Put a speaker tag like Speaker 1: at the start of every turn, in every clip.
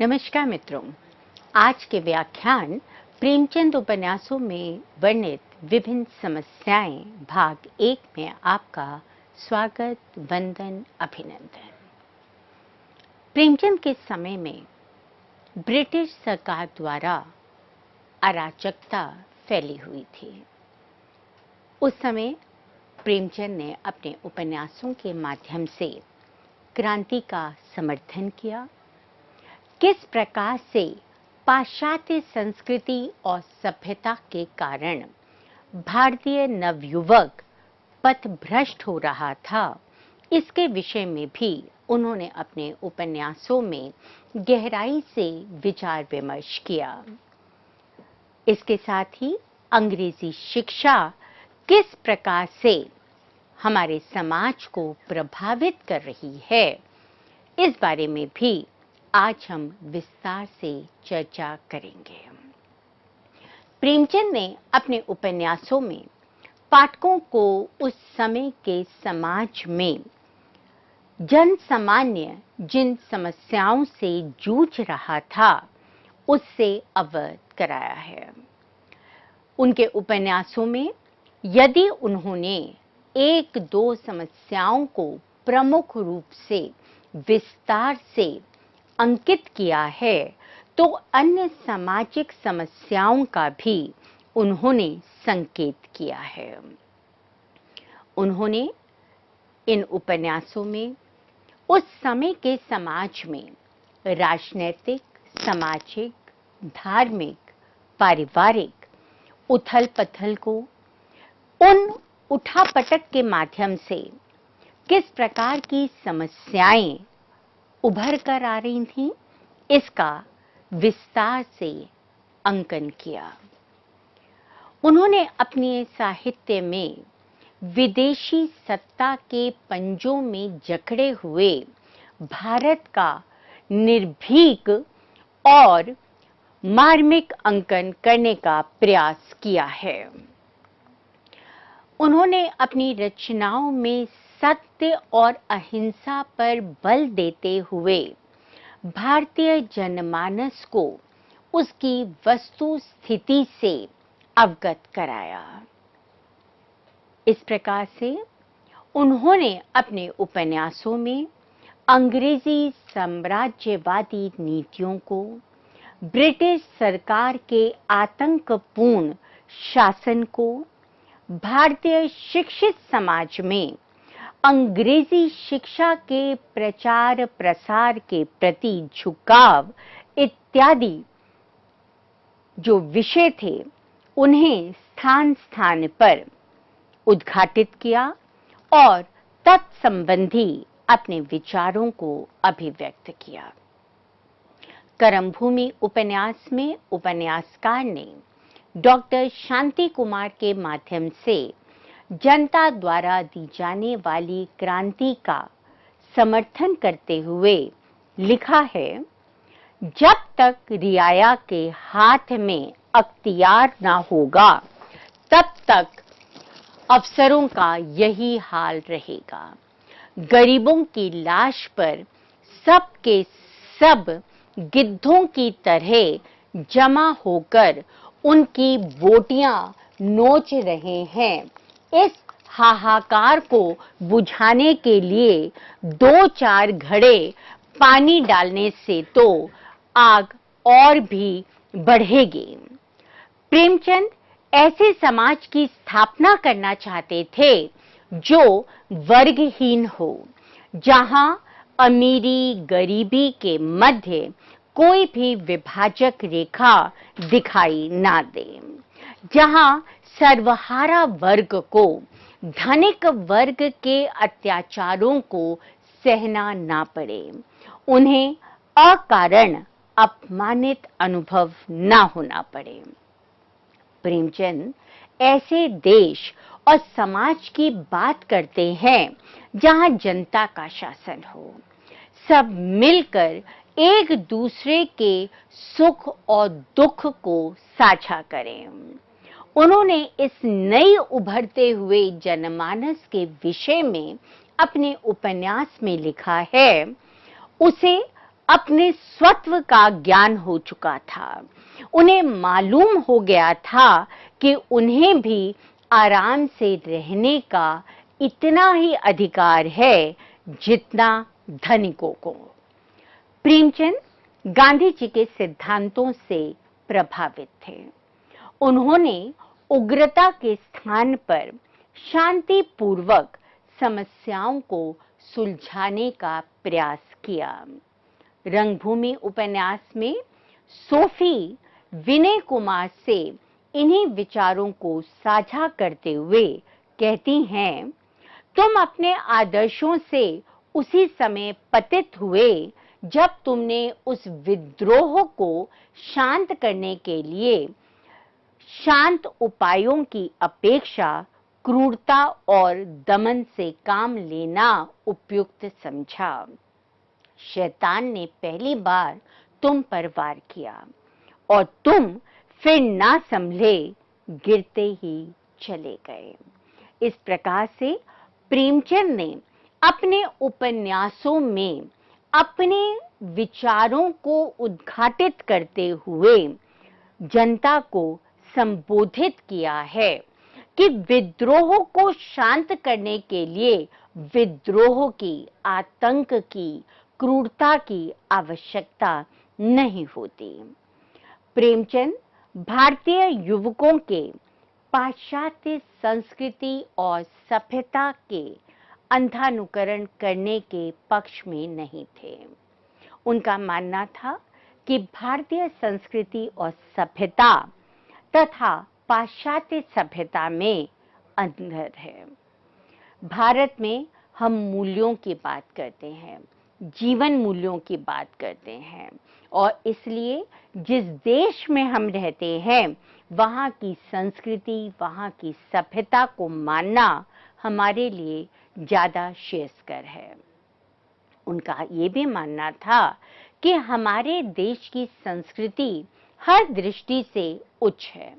Speaker 1: नमस्कार मित्रों, आज के व्याख्यान प्रेमचंद उपन्यासों में वर्णित विभिन्न समस्याएं भाग 1 में आपका स्वागत, वंदन, अभिनंदन। प्रेमचंद के समय में ब्रिटिश सरकार द्वारा अराजकता फैली हुई थी। उस समय प्रेमचंद ने अपने उपन्यासों के माध्यम से क्रांति का समर्थन किया। किस प्रकार से पाश्चात्य संस्कृति और सभ्यता के कारण भारतीय नवयुवक पथभ्रष्ट हो रहा था, इसके विषय में भी उन्होंने अपने उपन्यासों में गहराई से विचार विमर्श किया। इसके साथ ही अंग्रेजी शिक्षा किस प्रकार से हमारे समाज को प्रभावित कर रही है, इस बारे में भी आज हम विस्तार से चर्चा करेंगे। प्रेमचंद ने अपने उपन्यासों में पाठकों को उस समय के समाज में जन सामान्य जिन समस्याओं से जूझ रहा था, उससे अवगत कराया है। उनके उपन्यासों में यदि उन्होंने एक दो समस्याओं को प्रमुख रूप से विस्तार से अंकित किया है, तो अन्य सामाजिक समस्याओं का भी उन्होंने संकेत किया है। उन्होंने इन उपन्यासों में उस समय के समाज में राजनैतिक, सामाजिक, धार्मिक, पारिवारिक उथल-पुथल को उन उठापटक के माध्यम से किस प्रकार की समस्याएं उभर कर आ रही थीं, इसका विस्तार से अंकन किया। उन्होंने अपने साहित्य में विदेशी सत्ता के पंजों में जकड़े हुए भारत का निर्भीक और मार्मिक अंकन करने का प्रयास किया है। उन्होंने अपनी रचनाओं में सत्य और अहिंसा पर बल देते हुए भारतीय जनमानस को उसकी वस्तु स्थिति से अवगत कराया। इस प्रकार से उन्होंने अपने उपन्यासों में अंग्रेजी साम्राज्यवादी नीतियों को, ब्रिटिश सरकार के आतंकपूर्ण शासन को, भारतीय शिक्षित समाज में अंग्रेजी शिक्षा के प्रचार प्रसार के प्रति झुकाव इत्यादि जो विषय थे, उन्हें स्थान स्थान पर उद्घाटित किया और तत्संबंधी अपने विचारों को अभिव्यक्त किया। कर्मभूमि उपन्यास में उपन्यासकार ने डॉक्टर शांति कुमार के माध्यम से जनता द्वारा दी जाने वाली क्रांति का समर्थन करते हुए लिखा है, जब तक रियाया के हाथ में अख्तियार ना होगा, तब तक अफसरों का यही हाल रहेगा। गरीबों की लाश पर सब के सब गिद्धों की तरह जमा होकर उनकी बोटियां नोच रहे हैं। इस हाहाकार को बुझाने के लिए 2-4 घड़े पानी डालने से तो आग और भी बढ़ेगी। प्रेमचंद ऐसे समाज की स्थापना करना चाहते थे जो वर्गहीन हो, जहां अमीरी गरीबी के मध्य कोई भी विभाजक रेखा दिखाई ना दे, जहां सर्वहारा वर्ग को धनिक वर्ग के अत्याचारों को सहना ना पड़े, उन्हें अकारण अपमानित अनुभव ना होना पड़े। प्रेमचंद ऐसे देश और समाज की बात करते हैं जहां जनता का शासन हो, सब मिलकर एक दूसरे के सुख और दुख को साझा करें। उन्होंने इस नई उभरते हुए जनमानस के विषय में अपने उपन्यास में लिखा है, उसे अपने स्वत्व का ज्ञान हो चुका था। उन्हें मालूम हो गया था कि उन्हें भी आराम से रहने का इतना ही अधिकार है जितना धनिकों को। प्रेमचंद गांधी जी के सिद्धांतों से प्रभावित थे। उन्होंने उग्रता के स्थान पर शांतिपूर्वक समस्याओं को सुलझाने का प्रयास किया। रंगभूमि उपन्यास में सोफी विनय कुमार से इन्हीं विचारों को साझा करते हुए कहती हैं, तुम अपने आदर्शों से उसी समय पतित हुए जब तुमने उस विद्रोह को शांत करने के लिए शांत उपायों की अपेक्षा क्रूरता और दमन से काम लेना उपयुक्त समझा। शैतान ने पहली बार तुम पर वार किया और तुम फिर ना संभले गिरते ही चले गए। इस प्रकार से प्रेमचंद ने अपने उपन्यासों में अपने विचारों को उद्घाटित करते हुए जनता को संबोधित किया है कि विद्रोह को शांत करने के लिए विद्रोह की, आतंक की, क्रूरता की आवश्यकता नहीं होती। प्रेमचंद भारतीय युवकों के पाश्चात्य संस्कृति और सभ्यता के अंधानुकरण करने के पक्ष में नहीं थे। उनका मानना था कि भारतीय संस्कृति और सभ्यता तथा पाश्चात्य सभ्यता में अंतर है। भारत में हम मूल्यों की बात करते हैं, जीवन मूल्यों की बात करते हैं और इसलिए जिस देश में हम रहते हैं वहाँ की संस्कृति, वहाँ की सभ्यता को मानना हमारे लिए ज़्यादा श्रेयस्कर है। उनका ये भी मानना था कि हमारे देश की संस्कृति हर दृष्टि से उच्च है।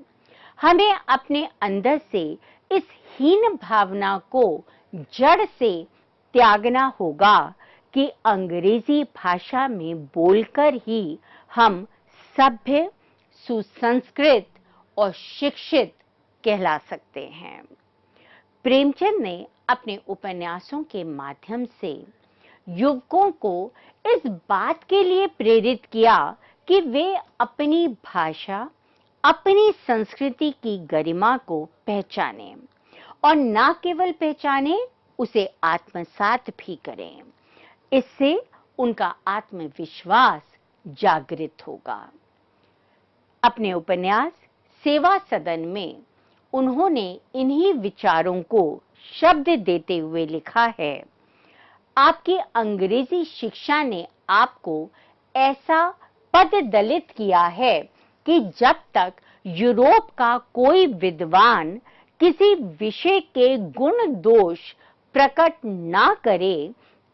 Speaker 1: हमें अपने अंदर से इस हीन भावना को जड़ से त्यागना होगा कि अंग्रेजी भाषा में बोलकर ही हम सभ्य, सुसंस्कृत और शिक्षित कहला सकते हैं। प्रेमचंद ने अपने उपन्यासों के माध्यम से युवकों को इस बात के लिए प्रेरित किया कि वे अपनी भाषा, अपनी संस्कृति की गरिमा को पहचानें और न केवल पहचानें, उसे आत्मसात भी करें। इससे उनका आत्मविश्वास जागृत होगा। अपने उपन्यास सेवा सदन में उन्होंने इन्हीं विचारों को शब्द देते हुए लिखा है, आपकी अंग्रेजी शिक्षा ने आपको ऐसा पददलित किया है कि जब तक यूरोप का कोई विद्वान किसी विषय के गुण दोष प्रकट ना करे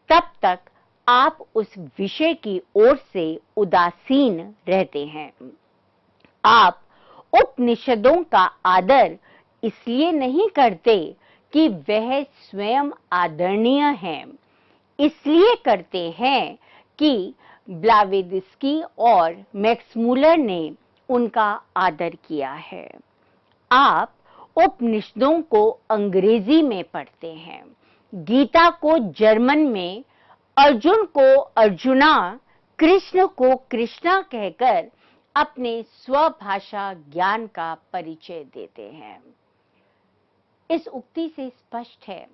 Speaker 1: तब तक आप उस विषय की ओर से उदासीन रहते हैं। आप उपनिषदों का आदर इसलिए नहीं करते कि वह स्वयं आदरणीय हैं, इसलिए करते हैं कि ब्लावेत्स्की और मैक्समूलर ने उनका आदर किया है। आप उपनिषदों को अंग्रेजी में पढ़ते हैं, गीता को जर्मन में, अर्जुन को अर्जुना, कृष्ण को कृष्णा कहकर अपने स्वभाषा ज्ञान का परिचय देते हैं। इस उक्ति से स्पष्ट है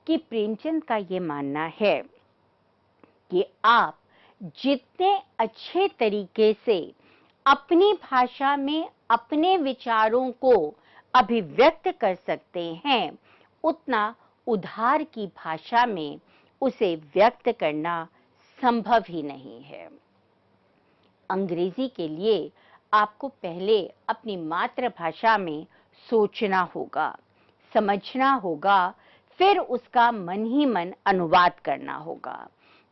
Speaker 1: कि प्रेमचंद का ये मानना है कि आप जितने अच्छे तरीके से अपनी भाषा में अपने विचारों को अभिव्यक्त कर सकते हैं, उतना उधार की भाषा में उसे व्यक्त करना संभव ही नहीं है। अंग्रेजी के लिए आपको पहले अपनी मातृभाषा में सोचना होगा, समझना होगा, फिर उसका मन ही मन अनुवाद करना होगा।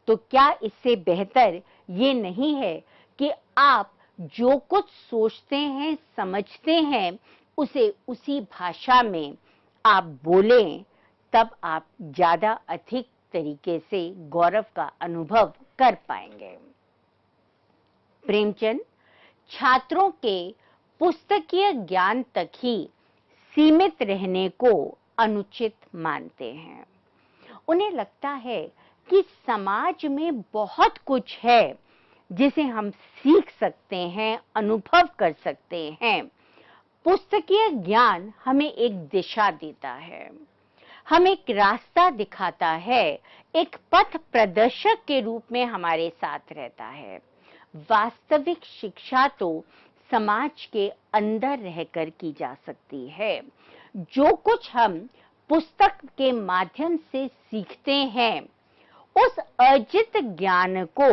Speaker 1: तो क्या इससे बेहतर ये नहीं है कि आप जो कुछ सोचते हैं, समझते हैं, उसे उसी भाषा में आप बोलें, तब आप ज़्यादा अधिक तरीके से गौरव का अनुभव कर पाएंगे। प्रेमचंद छात्रों के पुस्तकीय ज्ञान तक ही सीमित रहने को अनुचित मानते हैं। उन्हें लगता है कि समाज में बहुत कुछ है जिसे हम सीख सकते हैं, अनुभव कर सकते हैं। पुस्तकीय ज्ञान हमें एक दिशा देता है, हमें एक रास्ता दिखाता है, एक पथ प्रदर्शक के रूप में हमारे साथ रहता है। वास्तविक शिक्षा तो समाज के अंदर रहकर की जा सकती है। जो कुछ हम पुस्तक के माध्यम से सीखते हैं, उस अर्जित ज्ञान को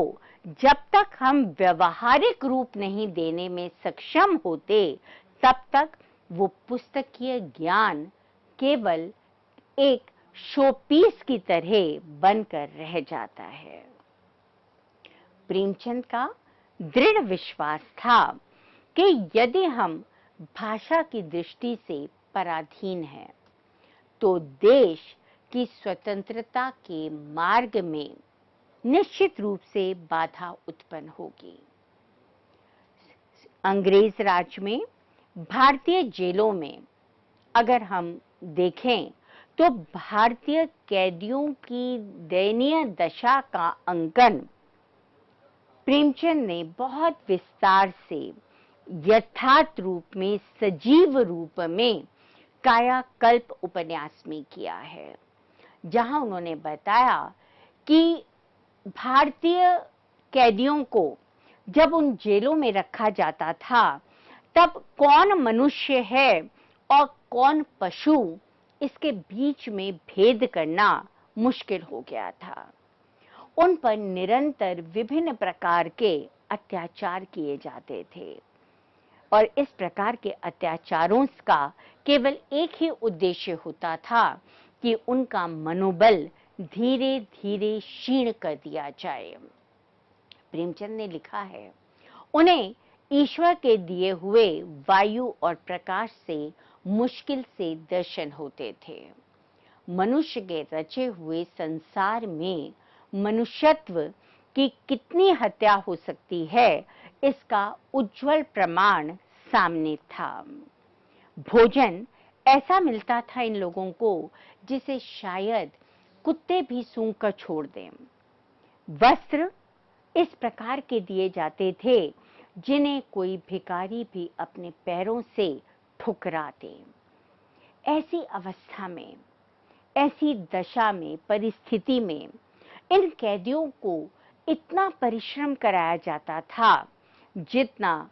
Speaker 1: जब तक हम व्यवहारिक रूप नहीं देने में सक्षम होते, तब तक वो पुस्तकीय ज्ञान केवल एक शोपीस की तरह बनकर रह जाता है। प्रेमचंद का दृढ़ विश्वास था कि यदि हम भाषा की दृष्टि से पराधीन हैं, तो देश की स्वतंत्रता के मार्ग में निश्चित रूप से बाधा उत्पन्न होगी। अंग्रेज राज में, भारतीय जेलों में अगर हम देखें तो भारतीय कैदियों की दयनीय दशा का अंकन प्रेमचंद ने बहुत विस्तार से, यथार्थ रूप में, सजीव रूप में कायाकल्प उपन्यास में किया है, जहां उन्होंने बताया कि भारतीय कैदियों को जब उन जेलों में रखा जाता था, तब कौन मनुष्य है और कौन पशु, इसके बीच में भेद करना मुश्किल हो गया था। उन पर निरंतर विभिन्न प्रकार के अत्याचार किए जाते थे और इस प्रकार के अत्याचारों का केवल एक ही उद्देश्य होता था कि उनका मनोबल धीरे धीरे क्षीण कर दिया जाए। प्रेमचंद ने लिखा है, उन्हें ईश्वर के दिए हुए वायु और प्रकाश से मुश्किल से दर्शन होते थे। मनुष्य के रचे हुए संसार में मनुष्यत्व की कितनी हत्या हो सकती है, इसका उज्जवल प्रमाण सामने था। भोजन ऐसा मिलता था इन लोगों को जिसे शायद कुत्ते भी सूंघ कर छोड़ दें। वस्त्र इस प्रकार के दिए जाते थे जिन्हें कोई भिखारी भी अपने पैरों से ठुकरा दे। ऐसी अवस्था में, ऐसी दशा में, परिस्थिति में इन कैदियों को इतना परिश्रम कराया जाता था जितना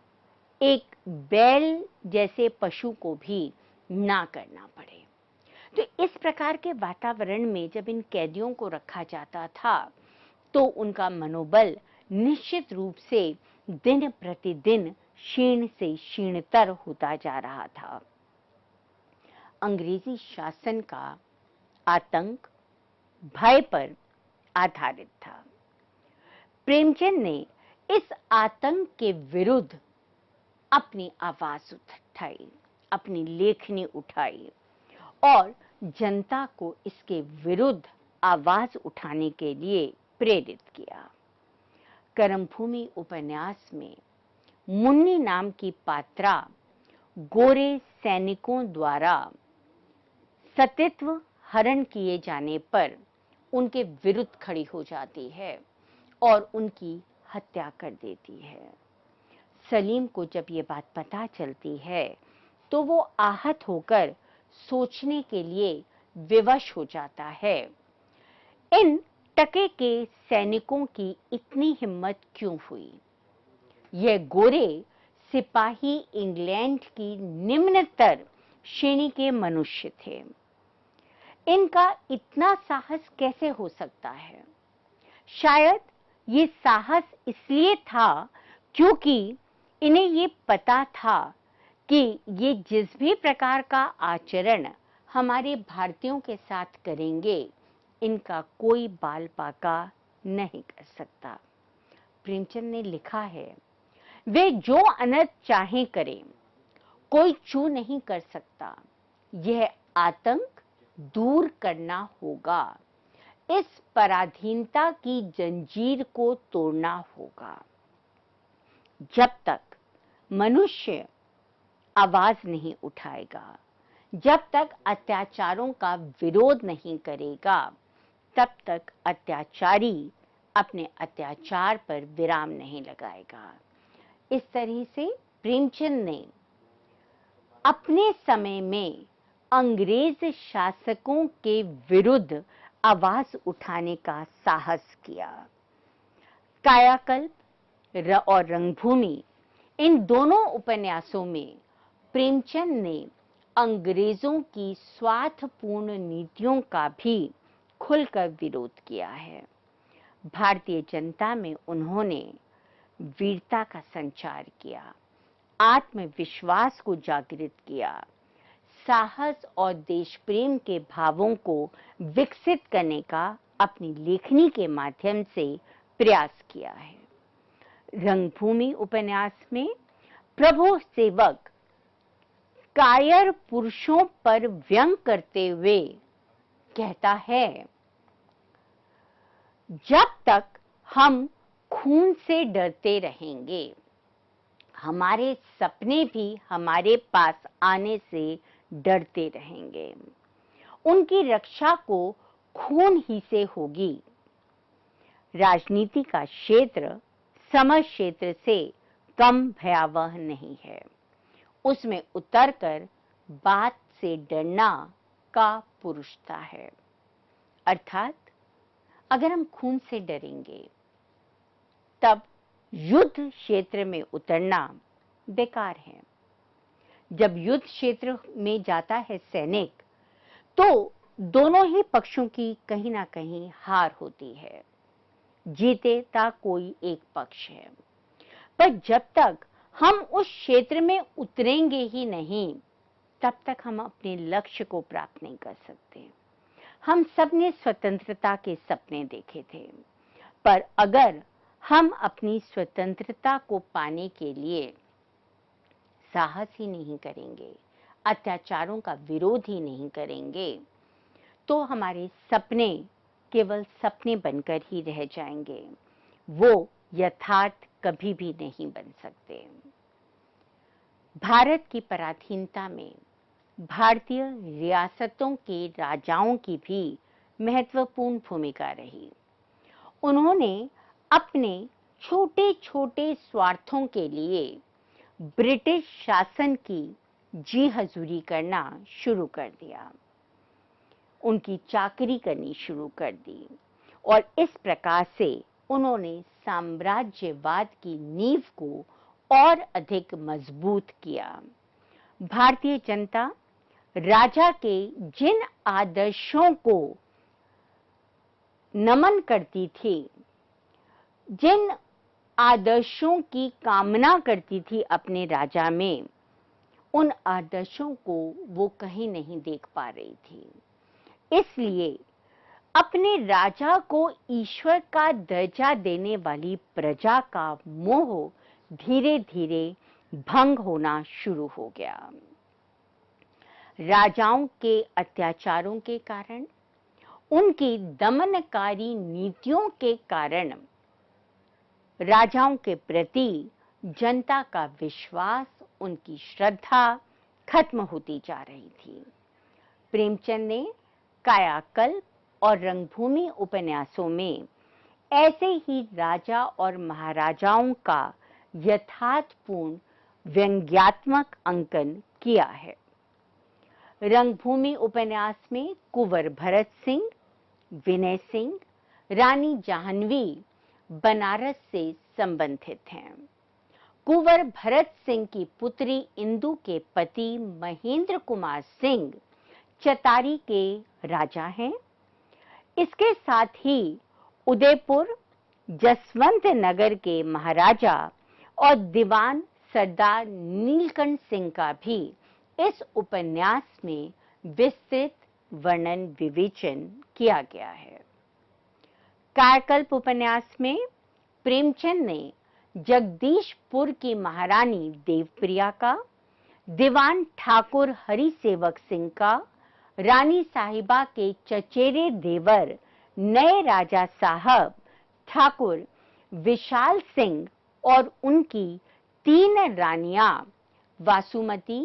Speaker 1: एक बैल जैसे पशु को भी ना करना पड़े। तो इस प्रकार के वातावरण में जब इन कैदियों को रखा जाता था, तो उनका मनोबल निश्चित रूप से दिन प्रतिदिन क्षीण से क्षीणतर होता जा रहा था। अंग्रेजी शासन का आतंक भय पर आधारित था। प्रेमचंद ने इस आतंक के विरुद्ध अपनी आवाज उठाई, अपनी लेखनी उठाई और जनता को इसके विरुद्ध आवाज उठाने के लिए प्रेरित किया। कर्मभूमि उपन्यास में मुन्नी नाम की पात्रा गोरे सैनिकों द्वारा सतीत्व हरण किए जाने पर उनके विरुद्ध खड़ी हो जाती है और उनकी हत्या कर देती है। सलीम को जब ये बात पता चलती है तो वो आहत होकर सोचने के लिए विवश हो जाता है, इन टके के सैनिकों की इतनी हिम्मत क्यों हुई? यह गोरे सिपाही इंग्लैंड की निम्नतर श्रेणी के मनुष्य थे। इनका इतना साहस कैसे हो सकता है? शायद ये साहस इसलिए था क्योंकि इन्हें ये पता था कि ये जिस भी प्रकार का आचरण हमारे भारतीयों के साथ करेंगे, इनका कोई बाल बाका नहीं कर सकता। प्रेमचंद ने लिखा है, वे जो अनर्थ चाहे करें, कोई छू नहीं कर सकता। यह आतंक दूर करना होगा, इस पराधीनता की जंजीर को तोड़ना होगा। जब तक मनुष्य आवाज नहीं उठाएगा, जब तक अत्याचारों का विरोध नहीं करेगा, तब तक अत्याचारी अपने अत्याचार पर विराम नहीं लगाएगा। इस तरह से प्रेमचंद ने अपने समय में अंग्रेज शासकों के विरुद्ध आवाज उठाने का साहस किया। कायाकल्प और रंगभूमि, इन दोनों उपन्यासों में प्रेमचंद ने अंग्रेजों की स्वार्थपूर्ण नीतियों का भी खुलकर विरोध किया है। भारतीय जनता में उन्होंने वीरता का संचार किया, आत्मविश्वास को जागृत किया, साहस और देश प्रेम के भावों को विकसित करने का अपनी लेखनी के माध्यम से प्रयास किया है। रंगभूमि उपन्यास में प्रभु सेवक कायर पुरुषों पर व्यंग करते हुए कहता है, जब तक हम खून से डरते रहेंगे, हमारे सपने भी हमारे पास आने से डरते रहेंगे। उनकी रक्षा को खून ही से होगी। राजनीति का क्षेत्र समर क्षेत्र से कम भयावह नहीं है। उसमें उतरकर बात से डरना का पुरुषता है। अर्थात अगर हम खून से डरेंगे, तब युद्ध क्षेत्र में उतरना बेकार है। जब युद्ध क्षेत्र में जाता है सैनिक, तो दोनों ही पक्षों की कहीं ना कहीं हार होती है, जीतेता कोई एक पक्ष है। पर जब तक हम उस क्षेत्र में उतरेंगे ही नहीं, तब तक हम अपने लक्ष्य को प्राप्त नहीं कर सकते। हम सबने स्वतंत्रता के सपने देखे थे, पर अगर हम अपनी स्वतंत्रता को पाने के लिए साहस ही नहीं करेंगे, अत्याचारों का विरोध ही नहीं करेंगे, तो हमारे सपने केवल सपने बनकर ही रह जाएंगे। वो यथार्थ कभी भी नहीं बन सकते। भारत की पराधीनता में भारतीय रियासतों के राजाओं की भी महत्वपूर्ण भूमिका रही। उन्होंने अपने छोटे छोटे स्वार्थों के लिए ब्रिटिश शासन की जी हजूरी करना शुरू कर दिया, उनकी चाकरी करनी शुरू कर दी, और इस प्रकार से उन्होंने साम्राज्यवाद की नींव को और अधिक मजबूत किया। भारतीय जनता राजा के जिन आदर्शों को नमन करती थी, जिन आदर्शों की कामना करती थी अपने राजा में, उन आदर्शों को वो कहीं नहीं देख पा रही थी। इसलिए अपने राजा को ईश्वर का दर्जा देने वाली प्रजा का मोह धीरे धीरे भंग होना शुरू हो गया। राजाओं के अत्याचारों के कारण, उनकी दमनकारी नीतियों के कारण राजाओं के प्रति जनता का विश्वास, उनकी श्रद्धा खत्म होती जा रही थी। प्रेमचंद ने कायाकल्प और रंगभूमि उपन्यासों में ऐसे ही राजा और महाराजाओं का यथार्थपूर्ण व्यंग्यात्मक अंकन किया है। रंगभूमि उपन्यास में कुंवर भरत सिंह, विनय सिंह, रानी जाह्नवी बनारस से संबंधित हैं। कुंवर भरत सिंह की पुत्री इंदु के पति महेंद्र कुमार सिंह चतारी के राजा हैं। इसके साथ ही उदयपुर जसवंत नगर के महाराजा और दीवान सरदार नीलकंठ सिंह का भी इस उपन्यास में विस्तृत वर्णन विवेचन किया गया है। कायाकल्प उपन्यास में प्रेमचंद ने जगदीशपुर की महारानी देवप्रिया का, दीवान ठाकुर हरिसेवक सिंह का, रानी साहिबा के चचेरे देवर नए राजा साहब ठाकुर विशाल सिंह और उनकी तीन रानियां वासुमती,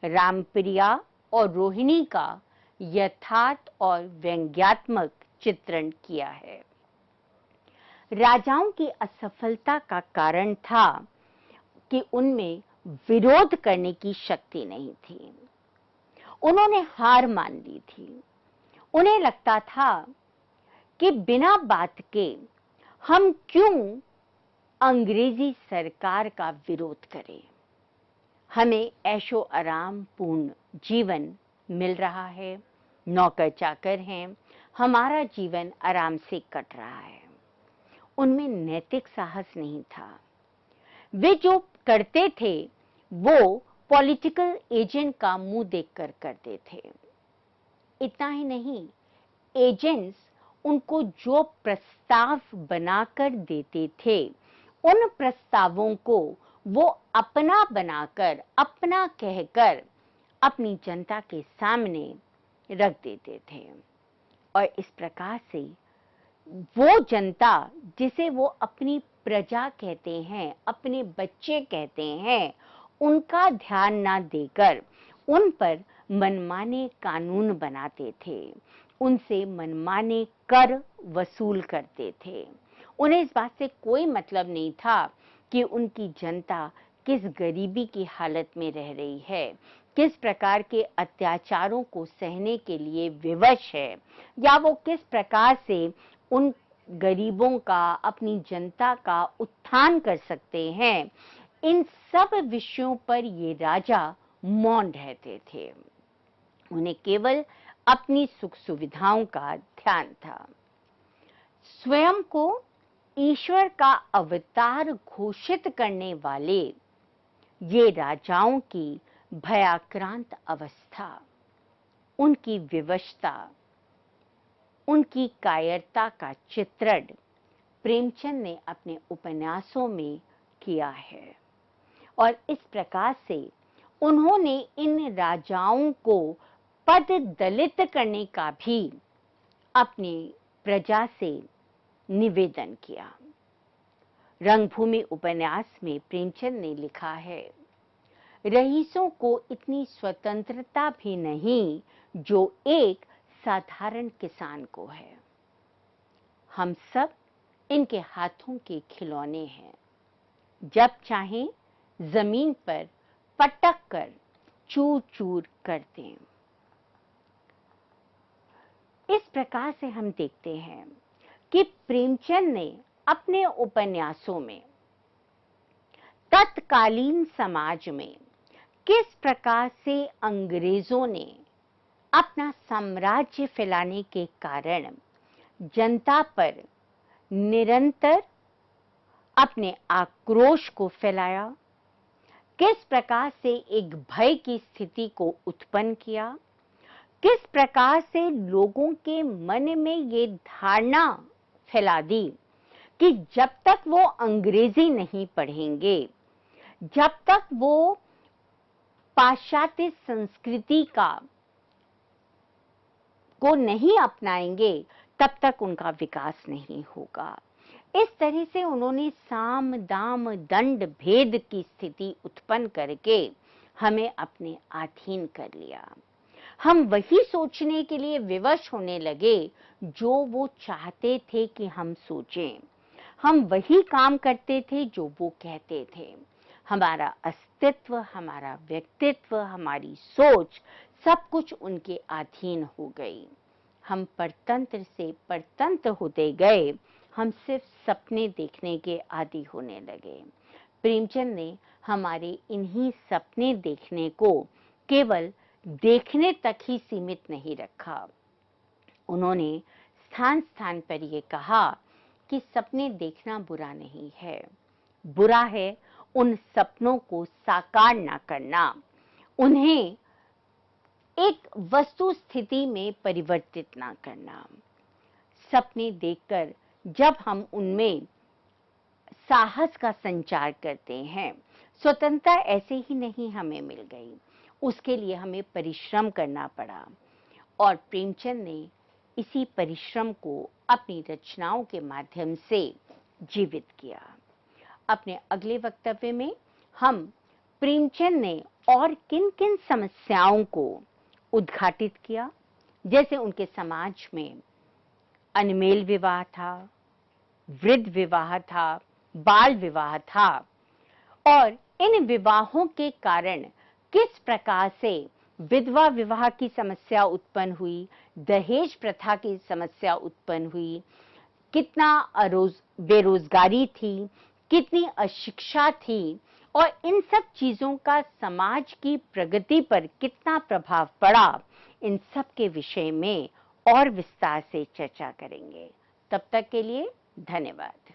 Speaker 1: रामप्रिया और रोहिणी का यथार्थ और व्यंग्यात्मक चित्रण किया है। राजाओं की असफलता का कारण था कि उनमें विरोध करने की शक्ति नहीं थी। उन्होंने हार मान ली थी। उन्हें लगता था कि बिना बात के हम क्यों अंग्रेजी सरकार का विरोध करें। हमें ऐशो आराम पूर्ण जीवन मिल रहा है, नौकर चाकर हैं, हमारा जीवन आराम से कट रहा है। उनमें नैतिक साहस नहीं था। वे जो करते थे वो पॉलिटिकल एजेंट का मुंह देखकर करते थे। इतना ही नहीं, एजेंट्स उनको जो प्रस्ताव बनाकर देते थे, उन प्रस्तावों को वो अपना बनाकर, अपना कहकर अपनी जनता के सामने रख देते थे। और इस प्रकार से वो जनता जिसे वो अपनी प्रजा कहते हैं, अपने बच्चे कहते हैं, उनका ध्यान ना देकर उन पर मनमाने कानून बनाते थे, उनसे मनमाने कर वसूल करते थे। उन्हें इस बात से कोई मतलब नहीं था कि उनकी जनता किस गरीबी की हालत में रह रही है, किस प्रकार के अत्याचारों को सहने के लिए विवश है, या वो किस प्रकार से उन गरीबों का, अपनी जनता का उत्थान कर सकते हैं। इन सब विषयों पर ये राजा मौन रहते थे। उन्हें केवल अपनी सुख सुविधाओं का ध्यान था। स्वयं को ईश्वर का अवतार घोषित करने वाले ये राजाओं की भयाक्रांत अवस्था, उनकी विवशता, उनकी कायरता का चित्रण प्रेमचंद ने अपने उपन्यासों में किया है। और इस प्रकार से उन्होंने इन राजाओं को पद दलित करने का भी अपनी प्रजा से निवेदन किया। रंगभूमि उपन्यास में प्रेमचंद ने लिखा है, रईसों को इतनी स्वतंत्रता भी नहीं जो एक साधारण किसान को है। हम सब इनके हाथों के खिलौने हैं। जब चाहें जमीन पर पटक कर चूर चूर कर दें। इस प्रकार से हम देखते हैं कि प्रेमचंद ने अपने उपन्यासों में तत्कालीन समाज में किस प्रकार से अंग्रेजों ने अपना साम्राज्य फैलाने के कारण जनता पर निरंतर अपने आक्रोश को फैलाया, किस प्रकार से एक भय की स्थिति को उत्पन्न किया, किस प्रकार से लोगों के मन में ये धारणा फैला दी कि जब तक वो अंग्रेजी नहीं पढ़ेंगे, जब तक वो पाश्चात्य संस्कृति को नहीं अपनाएंगे, तब तक उनका विकास नहीं होगा। इस तरह से उन्होंने साम दाम दंड भेद की स्थिति उत्पन्न करके हमें अपने अधीन कर लिया। हम वही सोचने के लिए विवश होने लगे जो वो चाहते थे कि हम सोचें। हम वही काम करते थे जो वो कहते थे। हमारा अस्तित्व, हमारा व्यक्तित्व, हमारी सोच, सब कुछ उनके अधीन हो गई। हम परतंत्र से परतंत्र होते गए। हम सिर्फ सपने देखने के आदी होने लगे। प्रेमचंद ने हमारे इन्हीं सपने देखने को केवल देखने तक ही सीमित नहीं रखा। उन्होंने स्थान स्थान पर यह कहा कि सपने देखना बुरा नहीं है, बुरा है उन सपनों को साकार ना करना, उन्हें एक वस्तु स्थिति में परिवर्तित ना करना। सपने देखकर जब हम उनमें साहस का संचार करते हैं, स्वतंत्रता ऐसे ही नहीं हमें मिल गई, उसके लिए हमें परिश्रम करना पड़ा। और प्रेमचंद ने इसी परिश्रम को अपनी रचनाओं के माध्यम से जीवित किया। अपने अगले वक्तव्य में हम प्रेमचंद ने और किन किन समस्याओं को उद्घाटित किया, जैसे उनके समाज में अनमेल विवाह था, वृद्ध विवाह था, बाल विवाह था, और इन विवाहों के कारण किस प्रकार से विधवा विवाह की समस्या उत्पन्न हुई, दहेज प्रथा की समस्या उत्पन्न हुई, कितना बेरोजगारी थी, कितनी अशिक्षा थी, और इन सब चीजों का समाज की प्रगति पर कितना प्रभाव पड़ा, इन सब के विषय में और विस्तार से चर्चा करेंगे। तब तक के लिए धन्यवाद।